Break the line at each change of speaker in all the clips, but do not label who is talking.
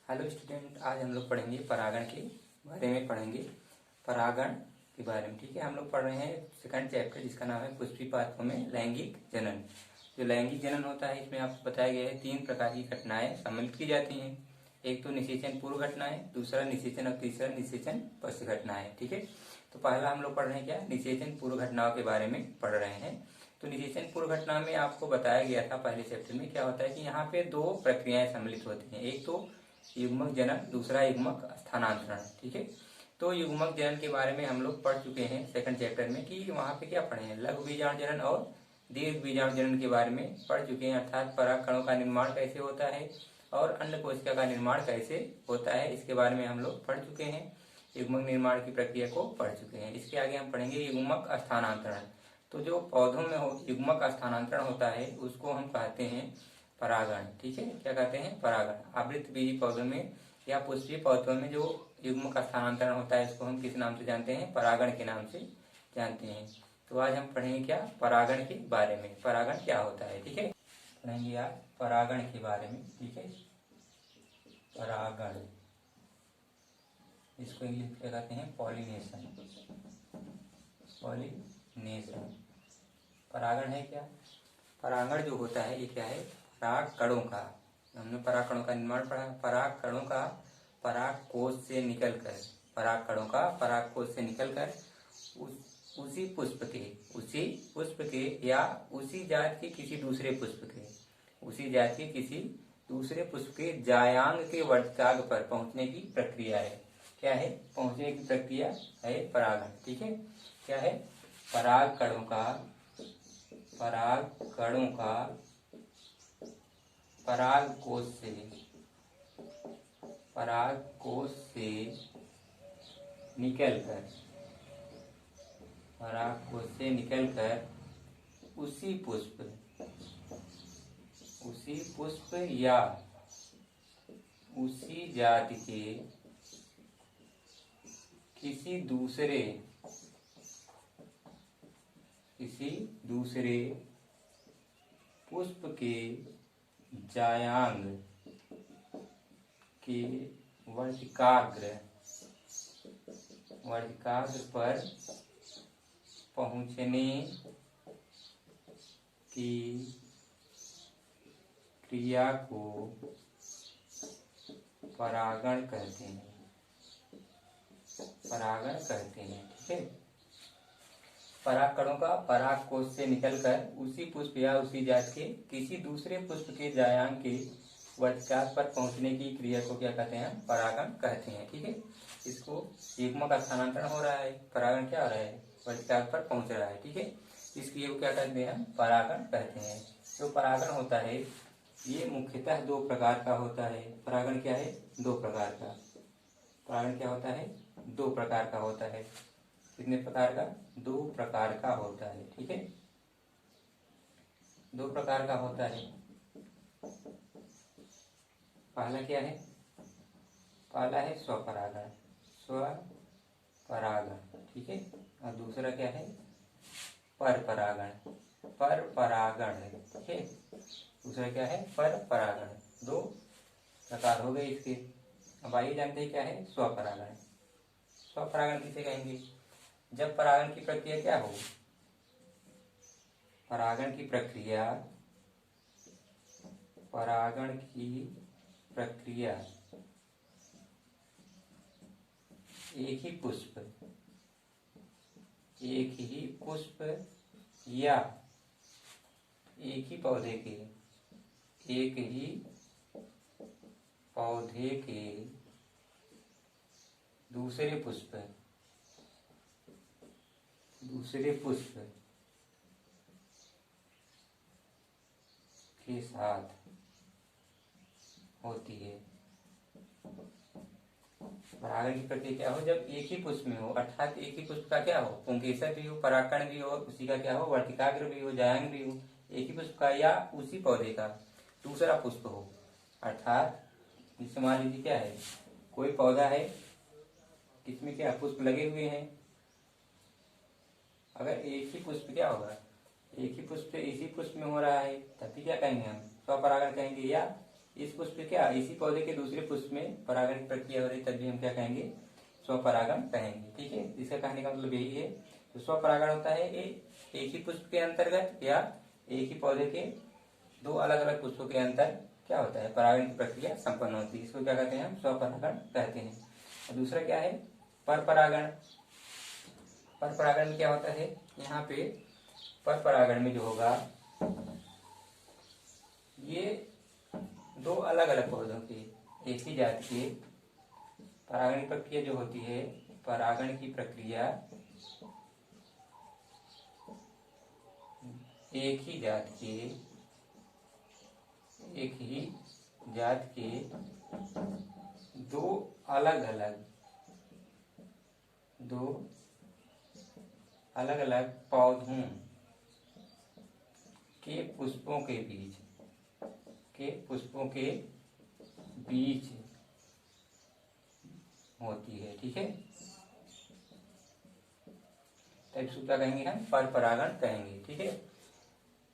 Hello student, आज हम लोग पढ़ेंगे परागण के बारे में पढ़ेंगे परागण के बारे में। ठीक है, हम लोग पढ़ रहे हैं सेकंड चैप्टर जिसका नाम है पुष्पी पात्रों में लैंगिक जनन। जो लैंगिक जनन होता है इसमें आपको बताया गया है 3 प्रकार की घटनाएं सम्मिलित की जाती हैं। एक तो निषेचन पूर्व घटनाएं, दूसरा निषेचन और तीसरा निषेचन पश्च घटनाएं। ठीक है, तो पहला हम लोग पढ़ रहे हैं क्या, निषेचन पूर्व घटनाओं के बारे में पढ़ रहे हैं। तो निषेचन पूर्व घटना में आपको बताया गया था पहले चैप्टर में क्या होता है कि यहाँ पे 2 प्रक्रियाएं सम्मिलित होती हैं। एक तो युग्मक जनन, दूसरा युग्मक स्थानांतरण। ठीक है, तो युग्मक जनन के बारे में हम लोग पढ़ चुके हैं सेकंड चैप्टर में कि वहाँ पे क्या पढ़े हैं, लघु बीजाणु जनन और दीर्घ बीजाणु जनन के बारे में पढ़ चुके हैं। अर्थात पराग कणों का निर्माण कैसे होता है और अन्य कोशिका का निर्माण कैसे होता है, इसके बारे में हम लोग पढ़ चुके हैं। युग्मक निर्माण की प्रक्रिया को पढ़ चुके हैं। इसके आगे हम पढ़ेंगे युग्मक स्थानांतरण। तो जो पौधों में युग्मक स्थानांतरण होता है उसको हम कहते हैं परागण। ठीक है, क्या कहते हैं, परागण। आवृत बीजी पौधों में या पुष्पीय पौधों में जो युग्मक स्थानांतरण होता है इसको हम किस नाम से जानते हैं, परागण के नाम से जानते हैं। तो आज हम पढ़ेंगे क्या, परागण के बारे में। परागण क्या होता है, ठीक है, पढ़ेंगे आज परागण के बारे में। ठीक है, परागण, इसको इंग्लिश में कहते हैं पॉलिनेशन। पॉलिनेशन परागण है क्या, परागण जो होता है ये क्या है, पराग कणों का, हमने पराग कणों का निर्माण पढ़ा। पराग कणों का पराग कोश से निकलकर, पराग कणों का पराग कोश से निकलकर उसी पुष्प के या उसी जात के किसी दूसरे पुष्प के, उसी जात के किसी दूसरे पुष्प के जायांग के वर्तिकाग्र पर पहुंचने की प्रक्रिया है। क्या है, पहुंचने की प्रक्रिया है परागण। ठीक है, क्या है, पराग कणों का पराग कोश से निकलकर उसी पुष्प या उसी जाति के किसी दूसरे पुष्प के जायांग के वर्तिकाग्र पर पहुंचने की क्रिया को परागण कहते हैं। ठीक है, पराग कणों का पराग कोश से निकलकर उसी पुष्प या उसी जात के किसी दूसरे पुष्प के जायांग के वर्तिकाग्र पर पहुंचने की क्रिया को क्या कहते हैं, परागण कहते हैं। ठीक है, इसको युग्मक स्थानांतरण हो रहा है, परागण क्या हो रहा है, वर्तिकाग्र पर पहुंच रहा है। ठीक है, इस क्रिया को क्या कहते हैं, परागण कहते हैं। जो परागण होता है ये मुख्यतः 2 प्रकार का होता है। परागण क्या है, 2 प्रकार का। परागण क्या होता है, 2 प्रकार का होता है। कितने प्रकार का, 2 प्रकार का होता है। ठीक है, 2 प्रकार का होता है। पहला क्या है, पहला है स्वपरागण। ठीक है, और दूसरा क्या है, परपरागण। ठीक है, दूसरा क्या है, परपरागण। 2 प्रकार हो गए इसके। अब आइए जानते हैं क्या है स्वपरागण। स्वपरागण किसे कहेंगे, जब परागण की प्रक्रिया क्या हो, परागण की प्रक्रिया एक ही पुष्प या एक ही पौधे के दूसरे पुष्प के साथ होती है। परागण की प्रक्रिया क्या हो, जब एक ही पुष्प में हो, अर्थात एक ही पुष्प का क्या हो, पुंकेसर भी हो, परागकण भी हो, उसी का क्या हो, वर्तिकाग्र भी हो, जायांग भी हो, एक ही पुष्प का या उसी पौधे का दूसरा पुष्प हो। अर्थात जैसे मान लीजिए क्या है, कोई पौधा है इसमें क्या पुष्प लगे हुए हैं, अगर एक ही पुष्प क्या होगा, एक ही पुष्प इसी पुष्प में हो रहा है तब भी क्या कहेंगे हम, स्वपरागण कहेंगे या इस पुष्प क्या, इसी पौधे के दूसरे पुष्प में परागण की प्रक्रिया हो रही, तब भी हम क्या कहेंगे, स्वपरागण कहेंगे। ठीक है, इसका कहने का मतलब यही है। तो स्वपरागण होता है एक ही पुष्प के अंतर्गत या एक ही पौधे के दो अलग अलग पुष्पों के अंतर क्या होता है, परागण की प्रक्रिया संपन्न होती है। इसको क्या कहते हैं, हम स्वपरागण कहते हैं। और दूसरा क्या है, पर परागण। पर परागण में क्या होता है, यहाँ पे पर परागण में जो होगा, ये दो अलग अलग पौधों के एक ही जाति के परागण की प्रक्रिया जो होती है, परागण की प्रक्रिया एक ही जात के दो अलग अलग पौधों के पुष्पों के बीच होती है। ठीक है, तब इसको क्या कहेंगे, हम पर परागण कहेंगे। ठीक है,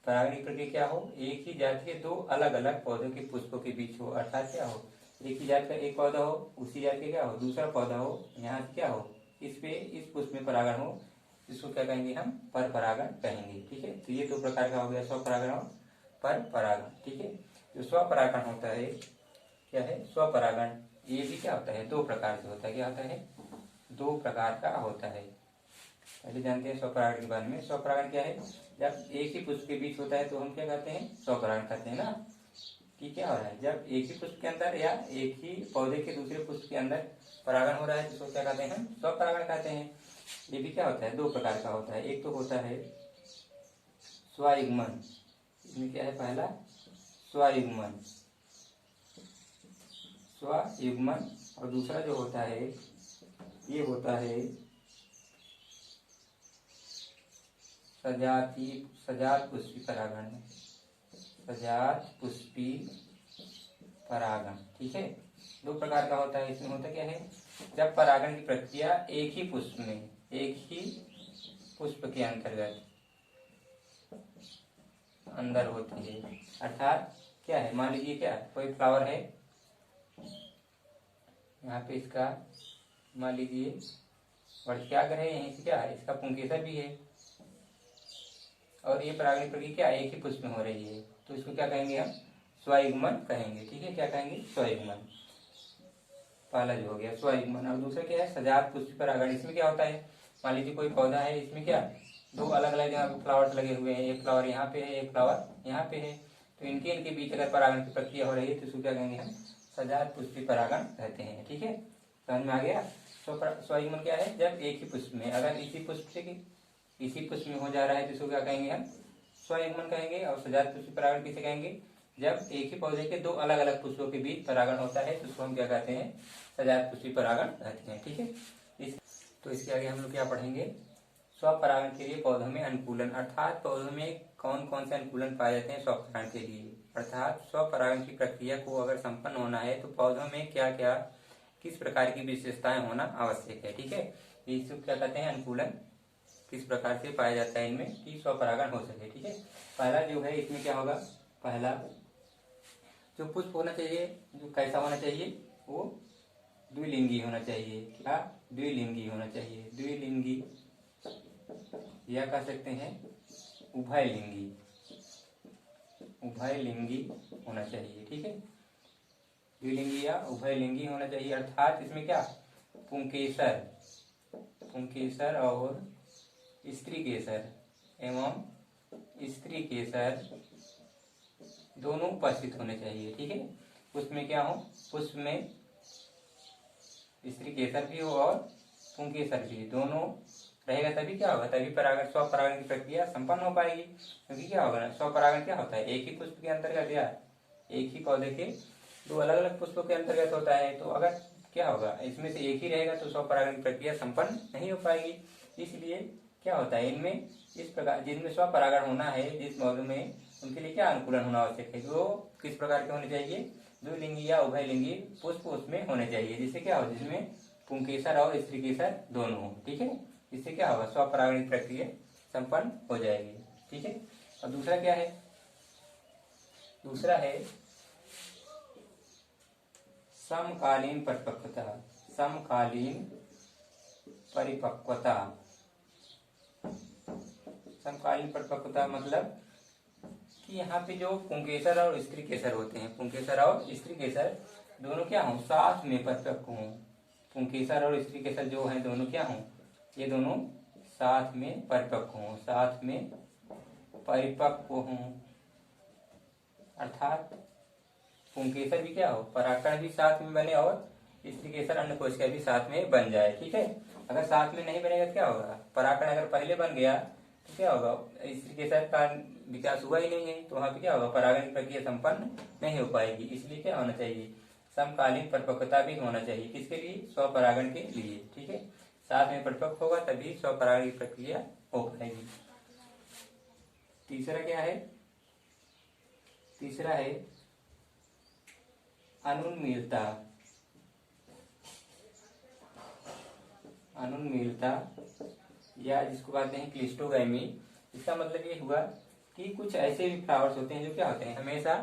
परागण की प्रक्रिया क्या हो, एक ही जाति के दो अलग अलग पौधों के पुष्पों के बीच हो, अर्थात क्या हो, एक ही जाति का एक पौधा हो, उसी जाति का क्या हो दूसरा पौधा हो, यहाँ से क्या हो, इस पुष्प में परागण हो, इसको क्या कहेंगे, हम पर परागण कहेंगे। ठीक है, तो ये दो प्रकार का हो गया, स्वपरागण और पर परागण। ठीक है, जो स्वपरागण होता है, क्या है स्वपरागण, ये भी क्या होता है, दो प्रकार से होता है। क्या होता है, दो प्रकार का होता है। पहले जानते हैं स्वपरागण के बारे में। स्वपरागण क्या है, जब एक ही पुष्प के बीच होता है तो हम क्या कहते हैं, स्वपरागण कहते हैं ना। कि क्या हो रहा है, जब एक ही पुष्प के अंदर या एक ही पौधे के दूसरे पुष्प के अंदर परागण हो रहा है, जिसको क्या कहते हैं, हम स्वपरागण कहते हैं। ये भी क्या होता है, दो प्रकार का होता है। एक तो होता है स्वयुग्मन, इसमें क्या है, पहला स्वयुग्मन, और दूसरा जो होता है, ये होता है सजात पुष्पी परागण, सजात पुष्पी परागण। ठीक है, दो प्रकार का होता है। इसमें होता क्या है, जब परागण की प्रक्रिया एक ही पुष्प के अंदर होती है, अर्थात क्या है, मान लीजिए क्या कोई फ्लावर है, यहाँ पे इसका मान लीजिए वर्षाग्र है, यहीं से क्या है, इसका पुंकेसर भी है, और ये परागण प्रक्रिया क्या एक ही पुष्प में हो रही है, तो इसको क्या कहेंगे, हम स्वयुग्मन कहेंगे। ठीक है, क्या कहेंगे, स्वयुग्मन, पहला जो हो गया स्वयुग्मन। और दूसरा क्या है, सजात पुष्पी परागण। इसमें क्या होता है, मान लीजिए कोई पौधा है, इसमें क्या दो अलग अलग जगह फ्लावर्स लगे हुए हैं, एक फ्लावर यहाँ पे है, एक फ्लावर यहाँ पे है, तो इनके बीच अगर परागण की प्रक्रिया हो रही है तो इसको क्या कहेंगे, हम सजात पुष्पी परागण कहते हैं। ठीक है, समझ में आ गया। स्वयुग्मन क्या है, जब एक ही पुष्प में, अगर इसी पुष्प में हो जा रहा है तो इसको क्या कहेंगे, हम स्वयुग्मन कहेंगे। और सजात पुष्पी परागण किसे कहेंगे, जब एक ही पौधे के दो अलग अलग पुष्पों के बीच परागण होता है तो उसको हम क्या कहते हैं, सजात पुष्पी परागण कहते हैं। ठीक है, तो इसके आगे हम लोग क्या पढ़ेंगे, स्वपरागण के लिए पौधों में अनुकूलन, अर्थात पौधों में कौन कौन से अनुकूलन पाए जाते हैं स्वपरागण के लिए, अर्थात स्वपरागण की प्रक्रिया को अगर संपन्न होना है तो पौधों में क्या क्या किस प्रकार की विशेषताएं होना आवश्यक है। ठीक है, इसको क्या कहते हैं, अनुकूलन किस प्रकार से पाया जाता है इनमें कि स्वपरागण हो सके। ठीक है, पहला जो है इसमें क्या होगा, पहला जो पुष्प होना चाहिए, जो कैसा होना चाहिए, वो द्विलिंगी होना चाहिए। क्या, द्विलिंगी होना चाहिए, द्विलिंगी या कह सकते हैं उभयलिंगी होना चाहिए। ठीक है, द्विलिंगी या उभयलिंगी होना चाहिए, अर्थात इसमें क्या पुंकेसर और स्त्री केसर दोनों उपस्थित होने चाहिए। ठीक है, पुष्प में क्या हो, पुष्प में स्त्री केसर भी हो और पुंकेसर भी, दोनों रहेगा तभी क्या होगा, तभी परागण स्वपरागण की प्रक्रिया संपन्न हो पाएगी। क्योंकि क्या होगा, स्वपरागण क्या होता है, एक ही पुष्प के अंतर्गत या एक ही पौधे के दो अलग अलग पुष्पों के अंतर्गत होता है, तो अगर क्या होगा, इसमें से एक ही रहेगा तो स्वपरागण की प्रक्रिया संपन्न नहीं हो पाएगी। इसलिए क्या होता है, इनमें इस प्रकार जिनमें स्वपरागण होना है जिस पौधे में, उनके लिए क्या अनुकूलन होना आवश्यक है, वो किस प्रकार के होने चाहिए, द्विलिंगी या उभयलिंगी पुष्प उसमें होने चाहिए, जिससे क्या हो, जिसमें पुंकेसर और स्त्रीकेसर दोनों हो। ठीक है, इससे क्या होगा, स्वपरागण की प्रक्रिया संपन्न हो जाएगी। ठीक है, और दूसरा क्या है, दूसरा है समकालीन परिपक्वता, समकालीन परिपक्वता। समकालीन परिपक्वता मतलब कि यहाँ पे जो पुंकेसर और स्त्री केसर होते हैं, पुंकेसर और स्त्री केसर दोनों क्या हों, साथ में परिपक्व हों। पुंकेसर और स्त्री केसर जो हैं दोनों क्या हों, ये दोनों साथ में परिपक्व हों, साथ में परिपक्व हों। अर्थात पुंकेसर भी क्या हो, परागकण भी साथ में बने और स्त्री केसर अन्य कोशिका भी साथ में बन जाए। ठीक है, अगर साथ में नहीं बनेगा तो क्या होगा, परागकण अगर पहले बन गया तो क्या होगा, स्त्री केसर का विकास हुआ ही नहीं है, तो वहां पे क्या होगा, परागण की प्रक्रिया संपन्न नहीं हो पाएगी। इसलिए क्या होना चाहिए, समकालीन परिपक्वता भी होना चाहिए। किसके लिए, स्वपरागण के लिए। ठीक है, साथ में परिपक्व होगा तभी स्वपरागण की प्रक्रिया हो पाएगी। तीसरा क्या है, तीसरा है अनुन्मीलता। अनुन्मीलता या जिसको कहते हैं क्लिस्टोगैमी। इसका मतलब ये हुआ कि कुछ ऐसे भी फ्लावर्स होते हैं जो क्या होते हैं, हमेशा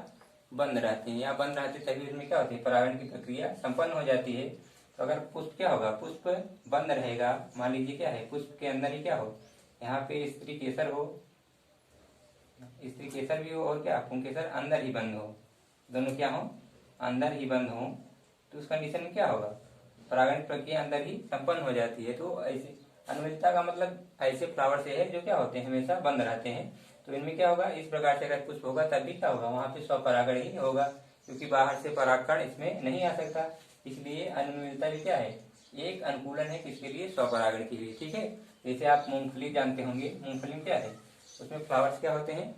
बंद रहते हैं, या बंद रहते तभी उसमें क्या होती है, परागण की प्रक्रिया संपन्न हो जाती है। तो अगर पुष्प क्या होगा, पुष्प बंद रहेगा, मान लीजिए क्या है, पुष्प के अंदर ही क्या हो, यहाँ पे स्त्री केसर हो, स्त्री केसर भी हो और क्या पुंकेसर अंदर ही बंद हो, दोनों क्या हो, अंदर ही बंद हो, तो उस कंडीशन में क्या होगा, परागण प्रक्रिया अंदर ही संपन्न हो जाती है। तो ऐसे अनुमिलता का मतलब ऐसे फ्लावर से है जो क्या होते हैं, हमेशा बंद रहते हैं। तो इनमें क्या होगा, इस प्रकार से अगर पुष्प होगा तब भी क्या होगा, वहां पे स्वपरागण ही होगा, क्योंकि बाहर से परागकण इसमें नहीं आ सकता। इसलिए अनुमिलता भी क्या है, एक अनुकूलन है किसके लिए, स्वपरागण के लिए। ठीक है, जैसे आप मूंगफली जानते होंगे, मूंगफली में क्या है, उसमें फ्लावर्स क्या होते हैं,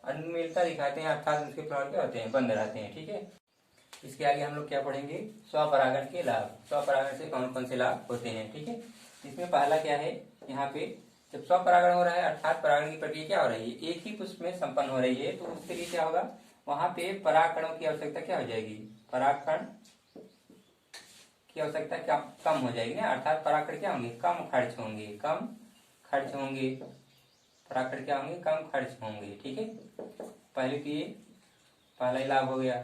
अनुमिलता दिखाते हैं, अर्थात उसके फ्लावर क्या होते हैं, बंद रहते हैं। ठीक है, इसके आगे हम लोग क्या पढ़ेंगे, स्वपरागण के लाभ। स्वपरागण से कौन कौन से लाभ होते हैं। ठीक है, इसमें पहला क्या है, यहाँ पे जब स्वपरागण हो रहा है अर्थात परागण की प्रक्रिया क्या हो रही है, एक ही पुष्प में संपन्न हो रही है, तो उसके लिए क्या होगा, वहां पे परागकणों की आवश्यकता क्या हो जाएगी, परागकण की आवश्यकता क्या कम हो जाएगी ना, अर्थात परागकण क्या होंगे, कम खर्च होंगे, कम खर्च होंगे, परागकण क्या होंगे, कम खर्च होंगे। ठीक है, पहले तो ये पहला ही लाभ हो गया।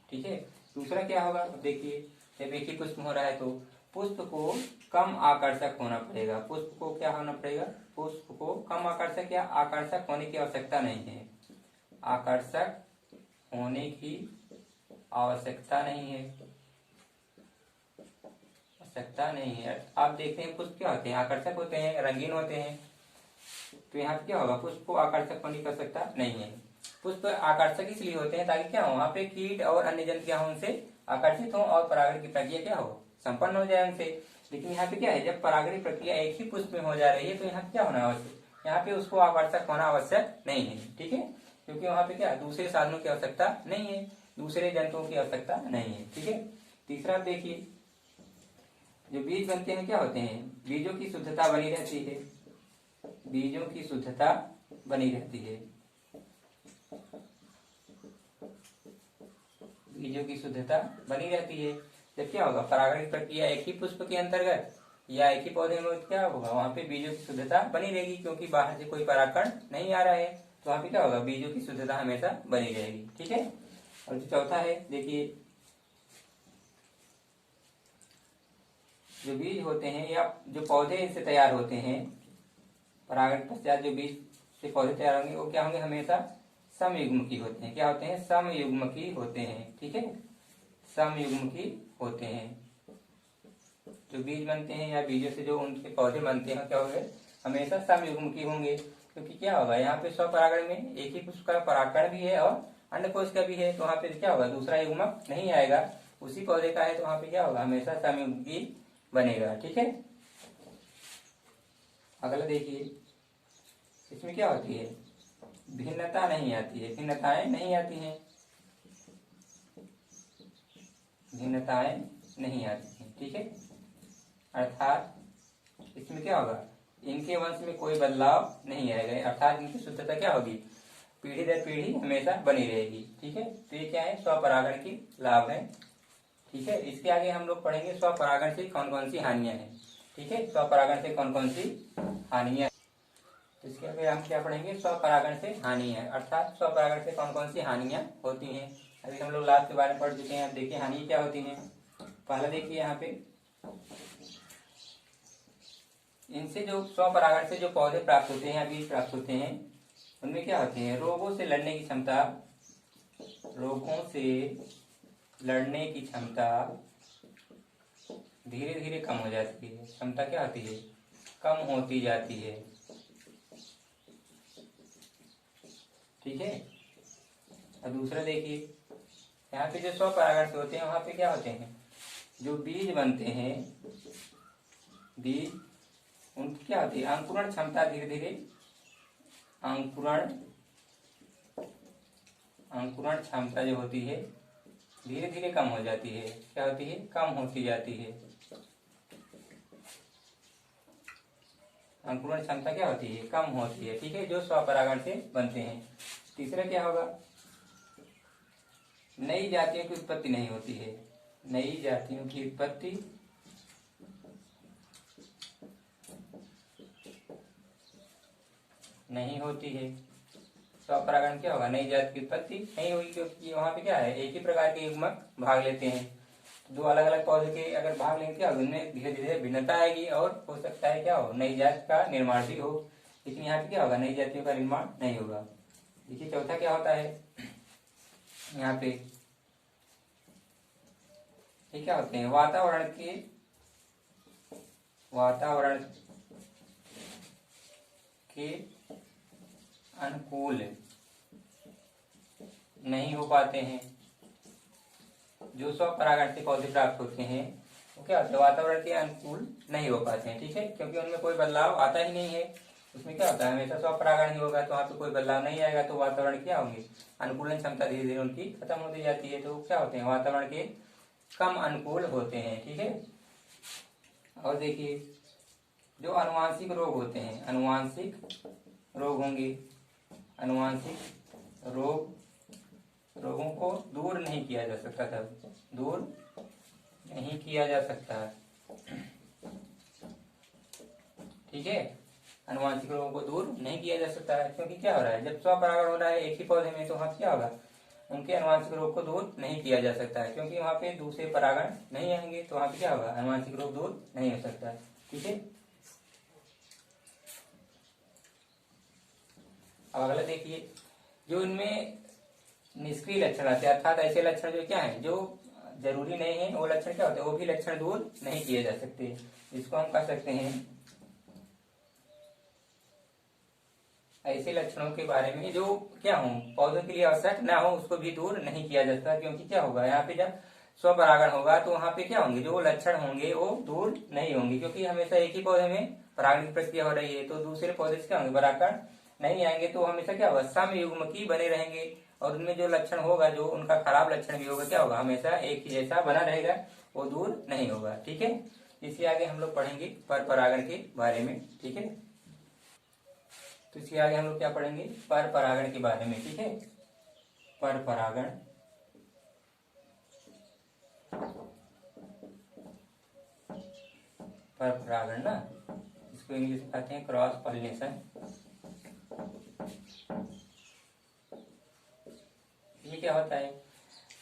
ठीक है, दूसरा क्या होगा, देखिए जब एक ही पुष्प हो रहा है तो पुष्प को कम आकर्षक होना पड़ेगा, पुष्प को क्या होना पड़ेगा, पुष्प को कम आकर्षक या आकर्षक होने की आवश्यकता नहीं है, आकर्षक होने की आवश्यकता नहीं है, आवश्यकता नहीं है। आप देखते हैं पुष्प क्या होते हैं, आकर्षक होते हैं, रंगीन होते हैं, तो यहाँ पे क्या होगा, पुष्प को आकर्षक होने की आवश्यकता नहीं है। पुष्प आकर्षक इसलिए होते हैं ताकि क्या हो, वहां पे कीट और अन्य जंतु क्या हो, उनसे आकर्षित हो और परागण की प्रक्रिया क्या हो, संपन्न हो जाए उनसे। लेकिन यहाँ पे क्या है, जब परागण प्रक्रिया एक ही पुष्प में हो जा रही है तो यहाँ पे क्या होना आवश्यक, यहाँ पे उसको आकर्षक होना आवश्यक नहीं है। ठीक है, क्योंकि वहां पे क्या दूसरे साधनों की आवश्यकता नहीं है, दूसरे जंतुओं की आवश्यकता नहीं है। ठीक है, तीसरा देखिए, जो बीज बनते हैं क्या होते हैं, बीजों की शुद्धता बनी रहती है, बीजों की शुद्धता बनी रहती है, बीजों की शुद्धता बनी रहती है। जब क्या होगा, परागण की प्रक्रिया एक ही पुष्प के अंतर्गत या एक ही पौधे में क्या होगा, वहां पे बीजों की शुद्धता बनी रहेगी, क्योंकि बाहर से कोई परागकण नहीं आ रहा है, तो वहां पे क्या होगा, बीजों की शुद्धता हमेशा बनी रहेगी। ठीक है, और जो चौथा है, देखिए जो बीज होते हैं या जो पौधे इनसे तैयार होते हैं, परागण पश्चात जो बीज से पौधे तैयार होंगे वो क्या होंगे, हमेशा समयुग्मकी होते हैं। क्या होते हैं, समयुग्मकी होते हैं। ठीक है, समयुग्मकी होते हैं। जो बीज बनते हैं या बीजों से जो उनके पौधे बनते हैं क्या होंगे, हमेशा समयुग्मकी होंगे, क्योंकि क्या होगा, यहाँ पे स्वपरागण में एक ही पुष्प का परागकण भी है और अन्य कोश का भी है, तो वहां पे क्या होगा, दूसरा युग्मक नहीं आएगा, उसी पौधे का है, तो वहां पे क्या होगा, हमेशा समयुग्मकी बनेगा। ठीक है, अगला देखिए, इसमें क्या होती है, भिन्नता नहीं आती है, भिन्नताएं नहीं आती हैं, भिन्नताएं नहीं आती हैं। ठीक है, अर्थात इसमें क्या होगा, इनके वंश में कोई बदलाव नहीं आएगा, अर्थात इनकी शुद्धता क्या होगी, पीढ़ी दर पीढ़ी हमेशा बनी रहेगी। ठीक है, तो ये क्या है, स्वपरागण की लाभ है। ठीक है, इसके आगे हम लोग पढ़ेंगे स्वपरागण से कौन कौन सी हानियां हैं। ठीक है, स्वपरागण से कौन कौन सी हानियां, तो इसके आगे हम क्या पढ़ेंगे, स्वपरागण से हानि है, अर्थात स्वपरागण से कौन कौन सी हानियां होती हैं। अभी हम लोग लाभ के बारे में पढ़ चुके हैं, अब देखिए हानि क्या होती है। पहला देखिए यहाँ पे, इनसे जो स्वपरागण से जो पौधे प्राप्त होते हैं या बीज प्राप्त होते हैं, उनमें क्या होते हैं, रोगों से लड़ने की क्षमता, रोगों से लड़ने की क्षमता धीरे धीरे कम हो जाती है। क्षमता क्या होती है, कम होती जाती है। ठीक है। और दूसरा देखिए, यहाँ पे जो स्वपरागण से होते हैं वहां पे क्या होते हैं, जो बीज बनते हैं, बीज उनकी क्या होती है, अंकुरण क्षमता धीरे धीरे, अंकुरण क्षमता जो होती है धीरे धीरे कम हो जाती है। क्या होती है, कम होती जाती है। अंकुरण क्षमता क्या होती है, कम होती है। ठीक है, जो स्वपरागण से बनते हैं। तीसरा क्या होगा, नई जातियों की उत्पत्ति नहीं होती है। नई जातियों की उत्पत्ति नहीं होती है। स्वपरागण क्या होगा, नई जाति की उत्पत्ति नहीं होगी, क्योंकि वहां पे क्या है, एक ही प्रकार के युग्मक भाग लेते हैं। दो अलग अलग पौधे के अगर भाग लेंगे क्या होगा, उनमें धीरे धीरे भिन्नता आएगी और हो सकता है क्या हो, नई जाति का निर्माण भी हो। लेकिन यहाँ पे क्या होगा, नई जातियों का निर्माण नहीं होगा। देखिए चौथा क्या होता है, यहाँ पे ये क्या होते हैं, वातावरण के अनुकूल नहीं हो पाते हैं। जो स्वपरागण से पौधे प्राप्त होते हैं वो क्या होता है, वातावरण के अनुकूल नहीं हो पाते हैं। ठीक है, क्योंकि उनमें कोई बदलाव आता ही नहीं है। उसमें क्या होता है, हमेशा स्वपरागण ही होगा, तो वहाँ पे कोई बदलाव नहीं आएगा, तो वातावरण क्या होंगे, अनुकूलन क्षमता धीरे धीरे उनकी खत्म होती जाती है। तो क्या होते हैं, वातावरण के कम अनुकूल होते हैं। ठीक है। और देखिए, जो अनुवांशिक रोग होते हैं, अनुवांशिक रोग होंगे, अनुवांशिक रोगों को दूर नहीं किया जा सकता था, दूर नहीं किया जा सकता। ठीक है, अनुवांशिक रोगों को दूर नहीं किया जा सकता है, क्योंकि क्या हो रहा है, जब स्वपरागण हो रहा है एक ही पौधे में, तो वहां क्या होगा, उनके अनुवांशिक रोग को दूर नहीं किया जा सकता है, क्योंकि वहां पे दूसरे परागण नहीं आएंगे, तो वहां पे क्या होगा, अनुवांशिक रोग दूर नहीं हो सकता है। ठीक है। अब अगला देखिए, जो इनमें निष्क्रिय लक्षण आते हैं, अर्थात ऐसे लक्षण जो क्या है, जो जरूरी नहीं है, वो लक्षण क्या होते हैं, वो भी लक्षण दूर नहीं किए जा सकते। इसको हम कह सकते हैं, ऐसे लक्षणों के बारे में जो क्या हो, पौधों के लिए आवश्यक ना हो, उसको भी दूर नहीं किया जा सकता। क्योंकि क्या होगा, यहाँ पे जब स्वपरागण होगा तो वहां पे क्या होंगे, जो लक्षण होंगे वो दूर नहीं होंगे, क्योंकि हमेशा एक ही पौधे में परागण की प्रक्रिया हो रही है, तो दूसरे पौधे से क्या होंगे, परागण नहीं आएंगे, तो हमेशा क्या होगा, समयुग्मकी बने रहेंगे, और उनमें जो लक्षण होगा, जो उनका खराब लक्षण भी होगा, क्या होगा, हमेशा एक ही जैसा बना रहेगा, वो दूर नहीं होगा। ठीक है। इसके आगे हम लोग पढ़ेंगे पर परागण के बारे में। ठीक है, तो इसके आगे हम लोग क्या पढ़ेंगे, पर परागण के बारे में। ठीक है, पर परागण, पर परागण ना, इसको इंग्लिश में कहते हैं क्रॉस पॉलिनेशन। ये क्या होता है,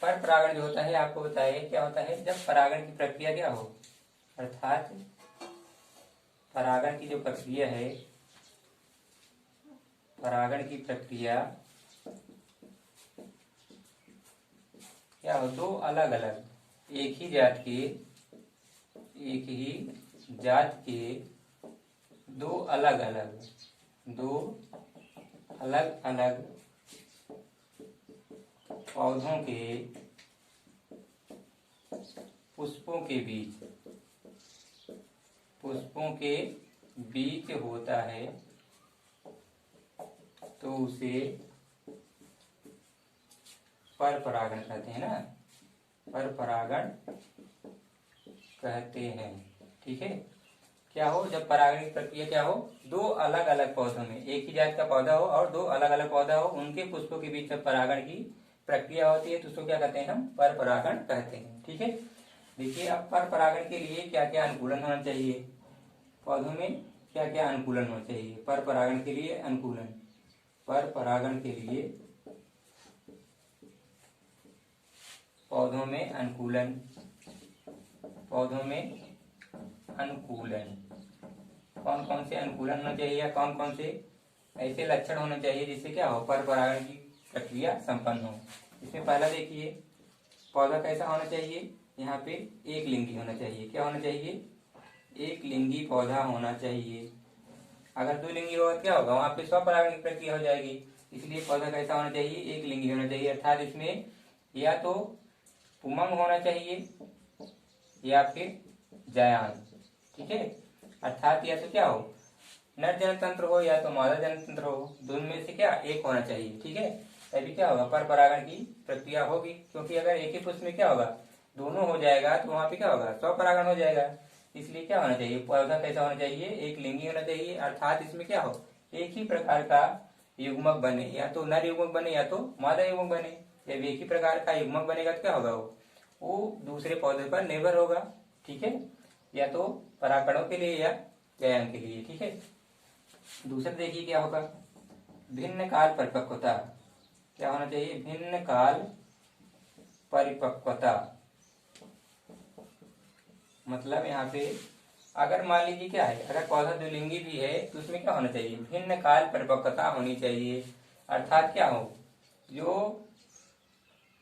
पर परागण जो होता है, आपको बताइए क्या होता है, जब परागण की प्रक्रिया क्या हो, अर्थात परागण की जो प्रक्रिया है, परागण की प्रक्रिया क्या हो, दो अलग अलग एक ही जात के दो अलग अलग पौधों के पुष्पों के बीच होता है, तो उसे पर परागण कहते हैं ना, पर परागण कहते हैं। ठीक है, क्या हो, जब परागण की प्रक्रिया क्या हो, दो अलग अलग पौधों में, एक ही जात का पौधा हो और दो अलग अलग पौधा हो, उनके पुष्पों के बीच जब परागण की प्रक्रिया होती है, तो उसको क्या कहते हैं, हम पर परागण कहते हैं। ठीक है। देखिए, अब पर परागण के लिए क्या क्या अनुकूलन होना चाहिए, पौधों में क्या क्या अनुकूलन होना चाहिए, पर परागण के लिए अनुकूलन, पर परागण के लिए पौधों में अनुकूलन, पौधों में अनुकूलन, कौन कौन से अनुकूलन होना चाहिए या कौन कौन से ऐसे लक्षण होने चाहिए जिससे क्या हो, पर परागण की प्रक्रिया संपन्न हो। इसमें पहला देखिए, पौधा कैसा होना चाहिए, यहाँ पे एक लिंगी होना चाहिए। क्या होना चाहिए, एक लिंगी पौधा होना चाहिए। अगर दो लिंगी होगा क्या होगा, वहां पे स्वपरागण की प्रक्रिया हो जाएगी। इसलिए पौधा कैसा होना चाहिए, एक लिंगी होना चाहिए। अर्थात इसमें या तो पुमंग होना चाहिए या फिर जायांग, ठीक है। अर्थात या तो क्या हो, नर जन तंत्र हो या तो मादा जन तंत्र हो, दोनों में से क्या एक होना चाहिए, ठीक है। तभी क्या होगा, पर परागण की प्रक्रिया होगी। क्योंकि अगर एक ही पुष्प में क्या होगा, दोनों हो जाएगा तो वहां पे क्या होगा, स्वपरागण हो जाएगा। इसलिए क्या होना चाहिए, पौधा कैसा होना चाहिए, एक लिंगी होना चाहिए। अर्थात इसमें क्या हो, एक ही प्रकार का युग्मक बने, या तो नर युग्मक बने या तो मादा युग्मक बने। जब एक ही प्रकार का युग्मक बनेगा तो क्या होगा, वो दूसरे पौधे पर निर्भर होगा, ठीक है, या तो परागणों के लिए या जायांग के लिए, ठीक है। दूसरा देखिए क्या होगा, भिन्न काल परिपक्वता। क्या होना चाहिए, भिन्न काल परिपक्वता। मतलब यहाँ पे अगर मान लीजिए क्या है, अगर पौधा द्विलिंगी भी है तो उसमें क्या होना चाहिए, भिन्न काल परिपक्वता होनी चाहिए। अर्थात क्या हो, जो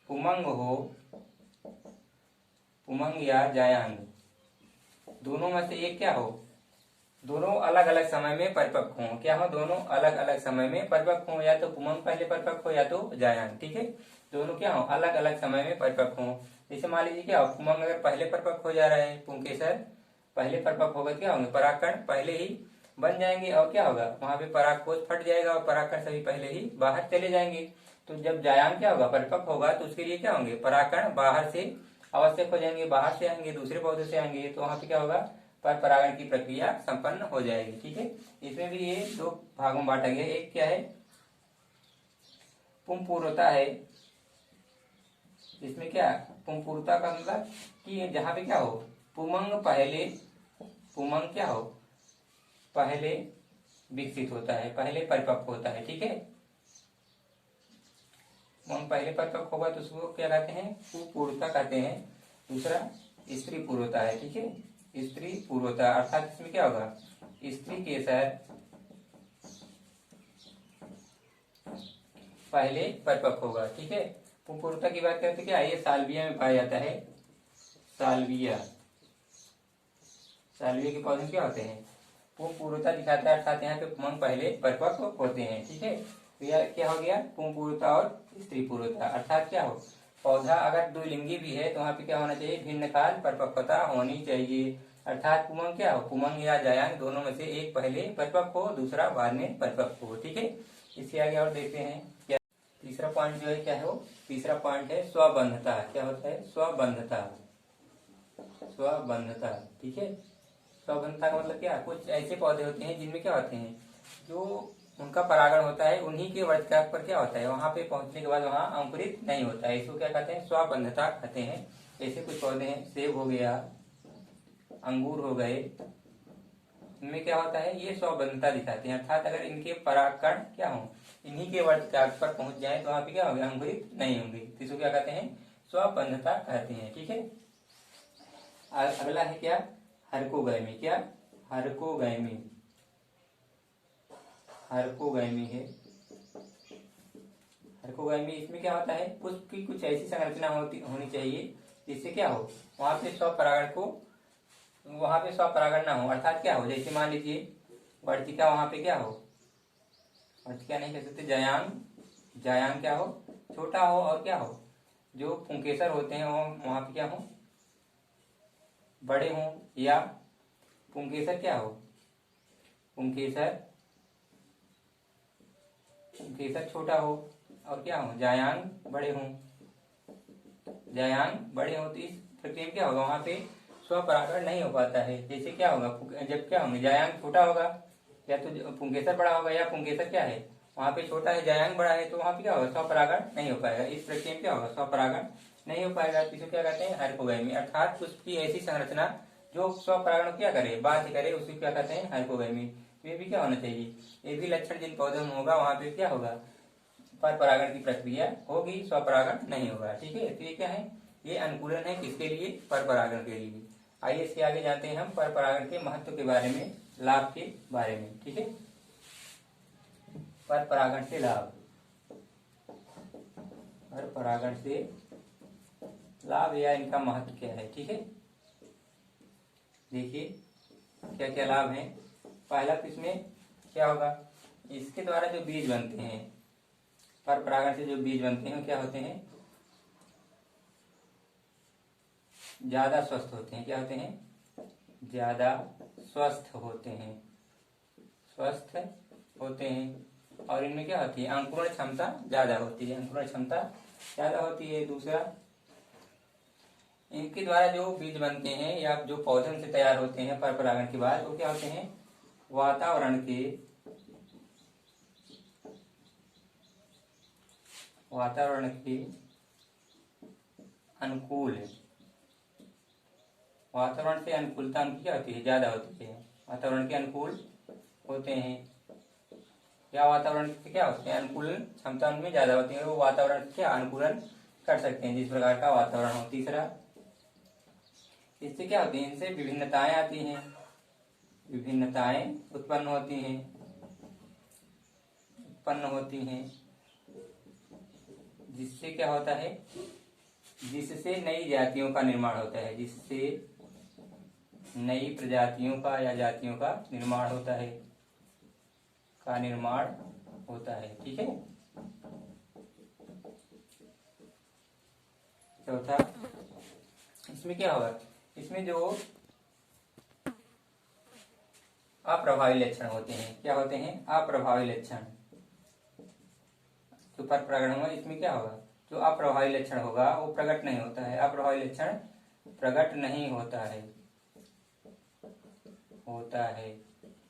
पुमंग हो, पुमंग या जायांग, दोनों में से एक क्या हो, दोनों अलग अलग समय में परिपक्व हों। क्या हो, दोनों अलग अलग समय में परिपक्व हों, या तो पुमंग पहले परिपक्व हो या तो जायांग, ठीक है। दोनों क्या हो, अलग अलग समय में परिपक्व हों। जैसे मान लीजिए क्या हो, पुमंग अगर पहले परिपक्व हो जा रहा है, पुंकेसर पहले परिपक्व होगा, क्या होंगे, परागकण पहले ही बन जाएंगे और क्या होगा, वहां पे परागकोश फट जाएगा और परागकण सभी पहले ही बाहर चले जाएंगे। तो जब जायांग क्या होगा, परिपक्व होगा, तो उसके लिए क्या होंगे, परागकण बाहर से आवश्यक हो जाएंगे, बाहर से आएंगे, दूसरे पौधे से आएंगे, तो वहां पे क्या होगा, पर परागण की प्रक्रिया संपन्न हो जाएगी, ठीक है। इसमें भी ये दो भागों में बांटा गया। एक क्या है, पुंपूर्वता है। इसमें क्या, पुंपूर्वता का मतलब कि जहां पे क्या हो, पुमंग क्या हो, पहले विकसित होता है, पहले परिपक्व होता है, ठीक है। पुमंग पहले परिपक्व होगा तो उसको क्या कहते हैं, पुपूर्वता कहते हैं। दूसरा स्त्री पूर्वता है, ठीक है, स्त्री पूर्वता। अर्थात इसमें क्या होगा, स्त्री केसर पहले परिपक्व होगा, ठीक है। पुपूर्वता की बात करते क्या, ये साल्विया में पाया जाता है। साल्विया के पौधे क्या होते हैं, पुपूर्वता दिखाता है। अर्थात यहाँ पे पुमंग पहले परिपक्व होते हैं, ठीक है। तो यह क्या हो गया, पुपूर्वता और स्त्री पूर्वता। अर्थात क्या हो, पौधा अगर द्विलिंगी भी है तो वहां पे क्या होना चाहिए, भिन्न काल परिपक्वता होनी चाहिए। अर्थात पुमंग क्या हो, पुमंग या जायांग दोनों में से एक पहले परिपक्व हो, दूसरा बाद में परिपक्व हो, ठीक है। इससे आगे और देखते हैं क्या, तीसरा पॉइंट जो है क्या है, वो तीसरा पॉइंट है स्वबंधता। क्या होता है, स्वबंधता, ठीक है। स्वबंधता का मतलब क्या, कुछ ऐसे पौधे होते हैं जिनमें क्या होते हैं, जो उनका परागण होता है उन्हीं के वर्षकाल पर क्या होता है, वहां पे पहुंचने के बाद वहां अंकुरित नहीं होता है, इसको क्या कहते हैं, स्वबंधता कहते हैं। ऐसे कुछ पौधे हैं, सेब हो गया, अंगूर हो गए, इनमें क्या होता है, ये स्वबंधता दिखाते हैं। अर्थात अगर इनके परागकण क्या हो, इन्हीं के वर्षकाल पर पहुंच जाए तो वहां पे क्या होगा, अंकुरित नहीं होंगे, इसको क्या कहते हैं, स्वबंधता कहते हैं, ठीक है। अगला है क्या, हरकोगैमी। क्या, हरकोगैमी है। हरकोगैमी, इसमें क्या होता है, पुष्प की कुछ ऐसी संरचना होनी चाहिए जिससे क्या हो, वहां पे स्वपरागण ना हो। अर्थात क्या हो, जैसे मान लीजिए वर्तिका, वहां पे क्या हो, वर्तिका नहीं कह सकते, जायांग क्या हो, छोटा हो, और क्या हो, जो पुंकेसर होते हैं वहां पे क्या हो, बड़े हों, या पुंकेसर क्या हो, पुंकेसर छोटा हो, और क्या हो, जायांग बड़े हों, तो इस प्रक्रिया में क्या होगा, वहां पे स्वपरागण नहीं हो पाता है। जैसे क्या होगा, जब क्या होंगे, जायांग छोटा होगा, या तो पुंकेसर बड़ा होगा, या पुंकेसर क्या है, वहां पे छोटा है, जायांग बड़ा है, तो वहां पे क्या होगा, स्वपरागण नहीं हो पाएगा। इस प्रक्रिया में क्या होगा, स्वपरागण नहीं हो पाएगा, तो इसे क्या कहते हैं, हरकोगैमी। अर्थात पुष्प की ऐसी संरचना जो स्वपरागण क्या करे, बाध्य करे, उसे क्या कहते हैं, हरकोगैमी। ये भी क्या होना चाहिए, ये भी लक्षण जिन पौधों में होगा वहां पे क्या होगा, पर परागण की प्रक्रिया होगी, स्वपरागण नहीं होगा, ठीक है। तो ये क्या है, ये अनुकूलन है किसके लिए, पर परागण के लिए। आइए इसके आगे जानते हैं हम पर परागण के महत्व के बारे में, लाभ के बारे में। ठीक है, पर परागण से लाभ, पर परागण से लाभ या इनका महत्व क्या है। ठीक है, देखिए क्या क्या लाभ हैं। पहला तो इसमें क्या होगा, इसके द्वारा जो बीज बनते हैं, पर परागण से जो बीज बनते हैं क्या होते हैं, ज्यादा स्वस्थ होते हैं। क्या होते हैं, ज्यादा स्वस्थ होते हैं, स्वस्थ होते हैं। और इनमें क्या होती है, अंकुरण क्षमता ज्यादा होती है, अंकुरण क्षमता ज्यादा होती है। दूसरा, इनके द्वारा जो बीज बनते हैं या जो पौधे से तैयार होते हैं पर परागण के बाद, वो क्या होते हैं, वातावरण के अनुकूल, वातावरण से अनुकूलता उनकी क्या होती है, ज्यादा होती है, वातावरण के अनुकूल होते हैं। या वातावरण से क्या होते हैं, अनुकूलन क्षमता उनमें ज्यादा होती है, वो वातावरण से क्या अनुकूलन कर सकते हैं, जिस प्रकार का वातावरण हो। तीसरा, इससे क्या होती है, इनसे विभिन्नताएं आती हैं, विभिन्नताएं उत्पन्न होती हैं, जिससे क्या होता है, जिससे नई जातियों का निर्माण होता है, जिससे नई प्रजातियों का या जातियों का निर्माण होता है, ठीक है। चौथा, इसमें क्या होगा, इसमें जो अप्रभावी लक्षण होते हैं, क्या होते हैं, अप्रभावी लक्षण। जो पर परागण होगा इसमें क्या होगा, जो अप्रभावी लक्षण होगा वो प्रकट नहीं होता है, अप्रभावी लक्षण प्रकट नहीं होता है।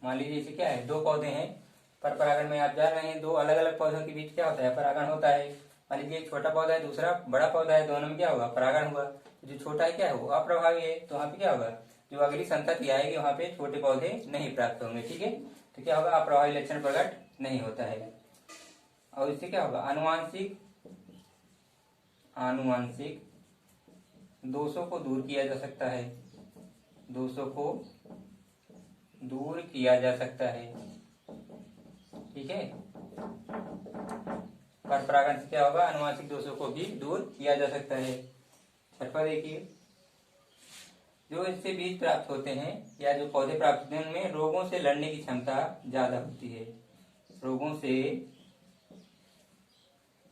मान लीजिए इसे क्या है, दो पौधे हैं, पर परागण में आप जा रहे हैं, दो अलग अलग पौधों के बीच क्या होता है, परागण होता है। मान लीजिए एक छोटा पौधा है, दूसरा बड़ा पौधा है, दोनों में क्या होगा, परागण हुआ। जो छोटा है क्या है, वो अप्रभावी है, तो वहाँ पे क्या होगा, जो अगली संतति आएगी वहाँ पे छोटे पौधे नहीं प्राप्त होंगे। ठीक है, तो क्या होगा, अप्रभावी लक्षण प्रकट नहीं होता है। और इससे क्या होगा, आनुवांशिक दोषों को दूर किया जा सकता है, ठीक है। पर परागण से क्या होगा, आनुवांशिक दोषों को भी दूर किया जा सकता है। छठवां देखिए, जो इससे बीज प्राप्त होते हैं या जो पौधे प्राप्त होते हैं उनमें रोगों से लड़ने की क्षमता ज्यादा होती है, रोगों से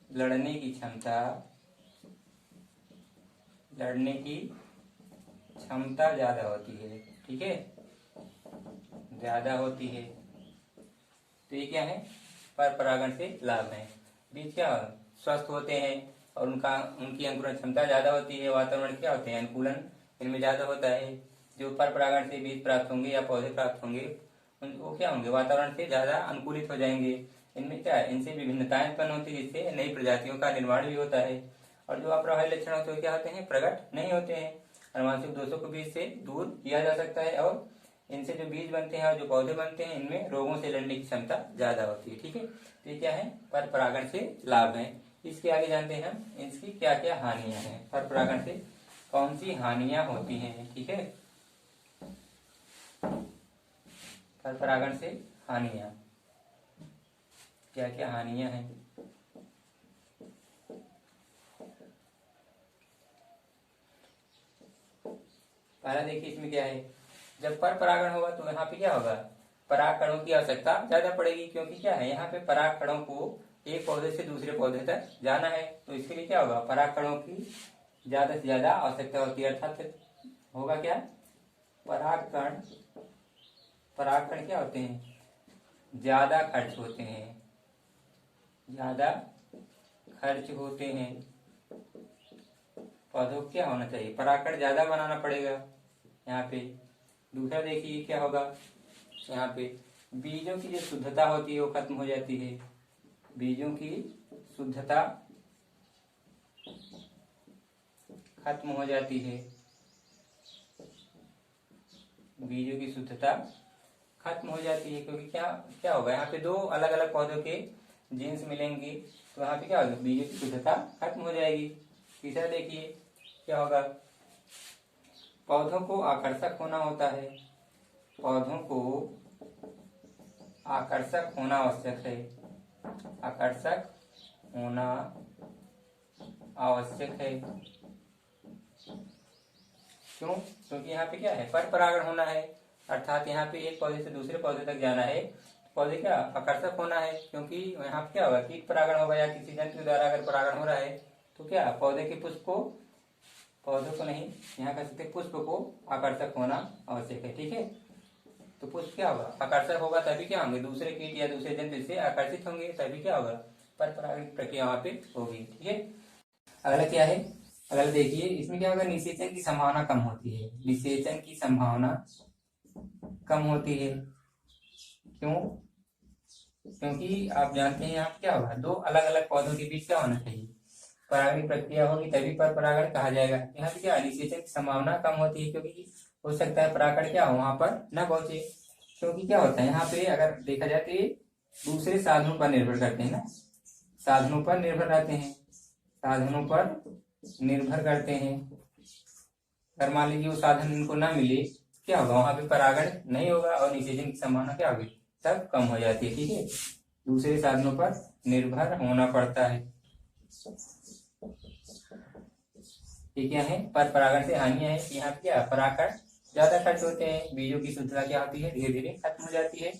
लड़ने की क्षमता ज्यादा होती है। ठीक है, ज्यादा होती है। तो ये क्या है, पर परागण से लाभ है। बीज क्या स्वस्थ होते हैं और उनकी अंकुरण क्षमता ज्यादा होती है, वातावरण क्या होते हैं, अनुकूलन इनमें ज्यादा होता है। जो पर परागण से बीज प्राप्त होंगे या पौधे प्राप्त होंगे वो क्या होंगे, वातावरण से ज्यादा अनुकूलित हो जाएंगे। इनमें क्या है, इनसे विभिन्नताएं उत्पन्न होती है, जिससे नई प्रजातियों का निर्माण भी होता है। और जो अप्रभावी लक्षण होते हैं क्या होते हैं, प्रकट नहीं होते हैं। आनुवंशिक दोषों को भी इससे दूर किया जा सकता है और इनसे जो बीज बनते हैं और जो पौधे बनते हैं इनमें रोगों से लड़ने की क्षमता ज्यादा होती है। ठीक है, तो ये क्या है, पर परागण से लाभ है। इसके आगे जानते हैं हम इसकी क्या क्या हानियां हैं, पर परागण से कौन सी हानियां होती हैं। ठीक है, पर परागण से हानियां, क्या क्या हानियां हैं। पहला देखिए इसमें क्या है, जब पर परागण होगा तो यहाँ पे क्या होगा, परागकणों की आवश्यकता ज्यादा पड़ेगी, क्योंकि क्या है, यहाँ पे परागकणों को एक पौधे से दूसरे पौधे तक जाना है, तो इसके लिए क्या होगा, परागकणों की ज्यादा से ज्यादा आवश्यकता होती है। अर्थात होगा क्या, परागकण क्या होते हैं, ज्यादा खर्च होते हैं। पौधों को क्या होना चाहिए, परागकण ज्यादा बनाना पड़ेगा यहाँ पे। दूसरा देखिए क्या होगा, यहाँ पे बीजों की जो शुद्धता होती है वो खत्म हो जाती है, बीजों की शुद्धता खत्म हो जाती है, क्योंकि क्या होगा, यहाँ पे दो अलग अलग पौधों के जीन्स मिलेंगे, तो यहाँ पे क्या होगा, बीजों की शुद्धता खत्म हो जाएगी। तीसरा देखिए क्या होगा, पौधों को आकर्षक होना होता है, पौधों को आकर्षक होना आवश्यक है, आकर्षक होना आवश्यक है। क्यों? क्योंकि यहाँ पे क्या है, पर परागण होना है, अर्थात यहाँ पे एक पौधे से दूसरे पौधे तक जाना है, पौधे क्या आकर्षक होना है। क्योंकि यहाँ पे क्या होगा, कीट परागण होगा या किसी जंतु द्वारा अगर परागण हो रहा है तो क्या पौधे के पुष्प को, पौधों को नहीं, यहाँ कह सकते पुष्प को आकर्षक होना आवश्यक है। ठीक है, तो पुष्प क्या होगा, आकर्षक होगा, तभी क्या होंगे, दूसरे कीट या दूसरे जंतु से आकर्षित होंगे, तभी क्या होगा, पर परागण प्रक्रिया वहां पे होगी। ठीक है, अगला क्या है, अगला देखिए, इसमें क्या होगा, निषेचन की संभावना कम होती है, निषेचन की संभावना कम होती है। क्यों? क्योंकि आप जानते हैं यहाँ क्या होगा, दो अलग अलग पौधों के बीच क्या होना चाहिए, परागण प्रक्रिया होगी, तभी पर परागण कहा जाएगा। यहाँ पे क्या निषेचन की संभावना कम होती है, क्योंकि हो सकता है परागण क्या हो वहां पर न पहुंचे। क्योंकि क्या होता है यहाँ पे, अगर देखा जाए तो ये दूसरे साधनों पर निर्भर करते हैं ना, साधनों पर निर्भर रहते हैं, साधनों पर निर्भर करते हैं। अगर मान लीजिए वो साधन इनको ना मिले, क्या होगा, वहां पे परागण नहीं होगा और निषेचन की संभावना क्या होगी, तब कम हो जाती है। ठीक है, दूसरे साधनों पर निर्भर होना पड़ता है। ठीक है, पर परागण से हानियां है, यहाँ पे क्या परागण ज्यादा खर्च होते हैं, बीजों की शुद्धता क्या होती है, धीरे धीरे खत्म हो जाती है,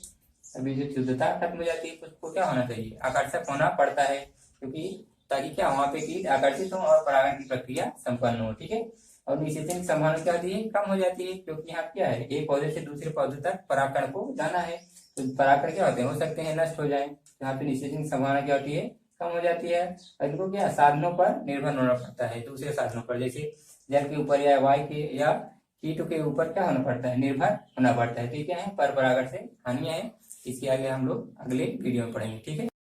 बीजों की शुद्धता खत्म हो जाती है। उसको क्या होना चाहिए, आकर्षक होना पड़ता है, क्योंकि ताकि क्या वहां पे कीट आकर्षित हो और परागण की प्रक्रिया संपन्न हो। ठीक है, और निषेचन की संभावना क्या होती है, कम हो जाती है, क्योंकि यहाँ क्या है, एक पौधे से दूसरे पौधे तक परागण को जाना है, तो परागण क्या होते हैं, हो सकते हैं नष्ट हो जाए, यहाँ पे निषेचन की संभावना क्या होती है, कम हो जाती है। इनको क्या साधनों पर निर्भर होना पड़ता है, दूसरे साधनों पर, जैसे जल के ऊपर या वायु के या कीटों के ऊपर क्या होना पड़ता है, निर्भर होना पड़ता है। तो क्या है, पर परागण से हानियां है, इसके आगे हम लोग अगले वीडियो में पढ़ेंगे। ठीक है।